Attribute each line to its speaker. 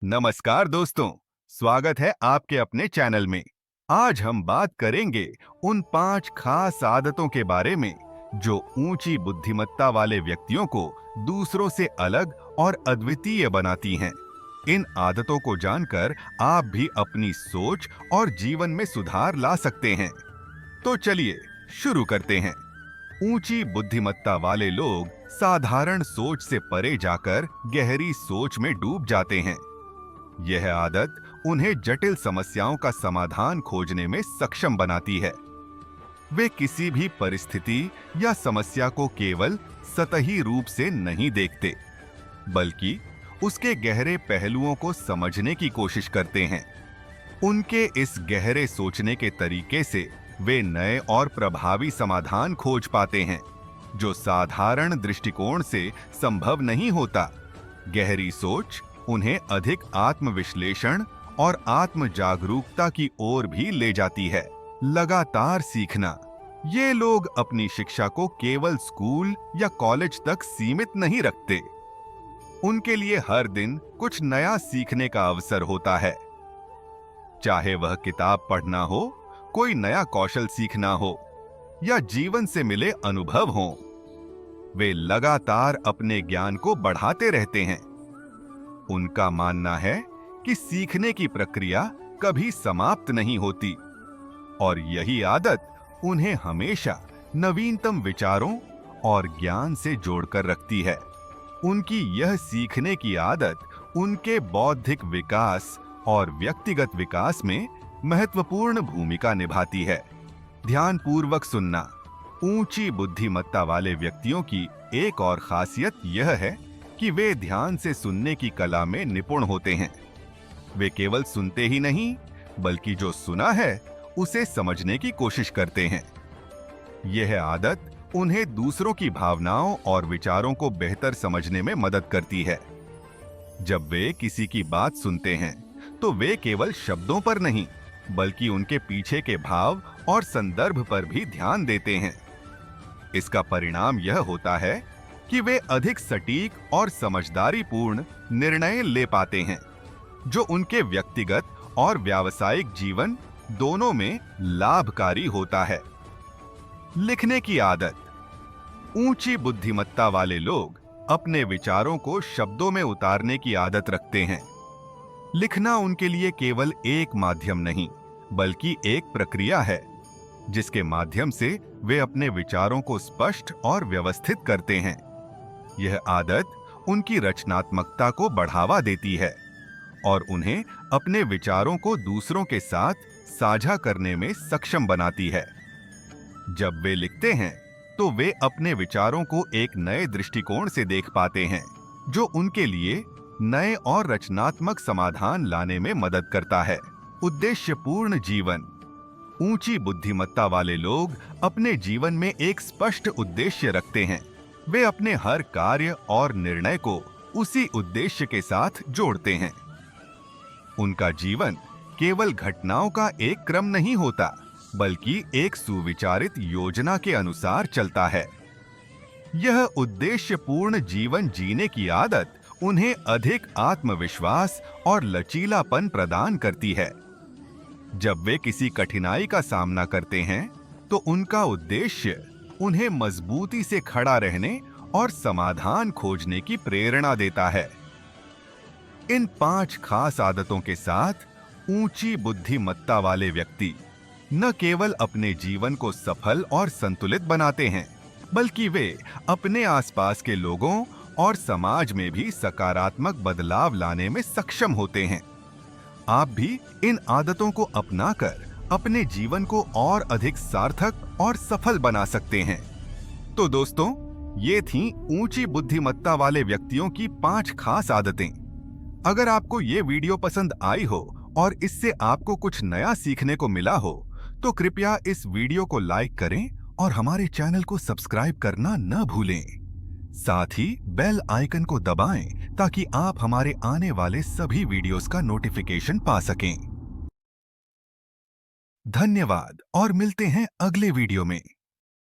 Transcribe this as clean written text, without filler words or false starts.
Speaker 1: नमस्कार दोस्तों, स्वागत है आपके अपने चैनल में। आज हम बात करेंगे उन 5 खास आदतों के बारे में जो ऊंची बुद्धिमत्ता वाले व्यक्तियों को दूसरों से अलग और अद्वितीय बनाती हैं। इन आदतों को जानकर आप भी अपनी सोच और जीवन में सुधार ला सकते हैं। तो चलिए शुरू करते हैं। ऊंची बुद्धिमत्ता वाले लोग साधारण सोच से परे जाकर गहरी सोच में डूब जाते हैं। यह आदत उन्हें जटिल समस्याओं का समाधान खोजने में सक्षम बनाती है। वे किसी भी परिस्थिति या समस्या को केवल सतही रूप से नहीं देखते, बल्कि उसके गहरे पहलुओं को समझने की कोशिश करते हैं। उनके इस गहरे सोचने के तरीके से वे नए और प्रभावी समाधान खोज पाते हैं, जो साधारण दृष्टिकोण से संभव नहीं होता। गहरी सोच उन्हें अधिक आत्मविश्लेषण और आत्म जागरूकता की ओर भी ले जाती है। लगातार सीखना। ये लोग अपनी शिक्षा को केवल स्कूल या कॉलेज तक सीमित नहीं रखते। उनके लिए हर दिन कुछ नया सीखने का अवसर होता है। चाहे वह किताब पढ़ना हो, कोई नया कौशल सीखना हो या जीवन से मिले अनुभव हो, वे लगातार अपने ज्ञान को बढ़ाते रहते हैं। उनका मानना है कि सीखने की प्रक्रिया कभी समाप्त नहीं होती और यही आदत उन्हें हमेशा नवीनतम विचारों और ज्ञान से जोड़कर रखती है। उनकी यह सीखने की आदत उनके बौद्धिक विकास और व्यक्तिगत विकास में महत्वपूर्ण भूमिका निभाती है। ध्यानपूर्वक सुनना। ऊंची बुद्धिमत्ता वाले व्यक्तियों की एक और खासियत यह है कि वे ध्यान से सुनने की कला में निपुण होते हैं। वे केवल सुनते ही नहीं, बल्कि जो सुना है उसे समझने की कोशिश करते हैं। यह आदत उन्हें दूसरों की भावनाओं और विचारों को बेहतर समझने में मदद करती है। जब वे किसी की बात सुनते हैं, तो वे केवल शब्दों पर नहीं, बल्कि उनके पीछे के भाव और संदर्भ पर भी ध्यान देते हैं। इसका परिणाम यह होता है कि वे अधिक सटीक और समझदारीपूर्ण निर्णय ले पाते हैं, जो उनके व्यक्तिगत और व्यावसायिक जीवन दोनों में लाभकारी होता है। लिखने की आदत। ऊंची बुद्धिमत्ता वाले लोग अपने विचारों को शब्दों में उतारने की आदत रखते हैं। लिखना उनके लिए केवल एक माध्यम नहीं, बल्कि एक प्रक्रिया है, जिसके माध्यम से वे अपने विचारों को स्पष्ट और व्यवस्थित करते हैं। यह आदत उनकी रचनात्मकता को बढ़ावा देती है और उन्हें अपने विचारों को दूसरों के साथ साझा करने में सक्षम बनाती है। जब वे लिखते हैं, तो वे अपने विचारों को एक नए दृष्टिकोण से देख पाते हैं, जो उनके लिए नए और रचनात्मक समाधान लाने में मदद करता है। उद्देश्यपूर्ण जीवन। ऊंची बुद्धिमत्ता वाले लोग अपने जीवन में एक स्पष्ट उद्देश्य रखते हैं। वे अपने हर कार्य और निर्णय को उसी उद्देश्य के साथ जोड़ते हैं। उनका जीवन केवल घटनाओं का एक क्रम नहीं होता, बल्कि एक सुविचारित योजना के अनुसार चलता है। यह उद्देश्यपूर्ण जीवन जीने की आदत उन्हें अधिक आत्मविश्वास और लचीलापन प्रदान करती है। जब वे किसी कठिनाई का सामना करते हैं, तो उनका उद्देश्य उन्हें मजबूती से खड़ा रहने और समाधान खोजने की प्रेरणा देता है। इन 5 खास आदतों के साथ ऊंची बुद्धिमत्ता वाले व्यक्ति न केवल अपने जीवन को सफल और संतुलित बनाते हैं, बल्कि वे अपने आसपास के लोगों और समाज में भी सकारात्मक बदलाव लाने में सक्षम होते हैं। आप भी इन आदतों को अपनाकर अपने जीवन को और अधिक सार्थक और सफल बना सकते हैं। तो दोस्तों, ये थीं ऊंची बुद्धिमत्ता वाले व्यक्तियों की 5 खास आदतें। अगर आपको ये वीडियो पसंद आई हो और इससे आपको कुछ नया सीखने को मिला हो, तो कृपया इस वीडियो को लाइक करें और हमारे चैनल को सब्सक्राइब करना न भूलें। साथ ही बेल आइकन को दबाएं ताकि आप हमारे आने वाले सभी वीडियोस का नोटिफिकेशन पा सकें। धन्यवाद और मिलते हैं अगले वीडियो में।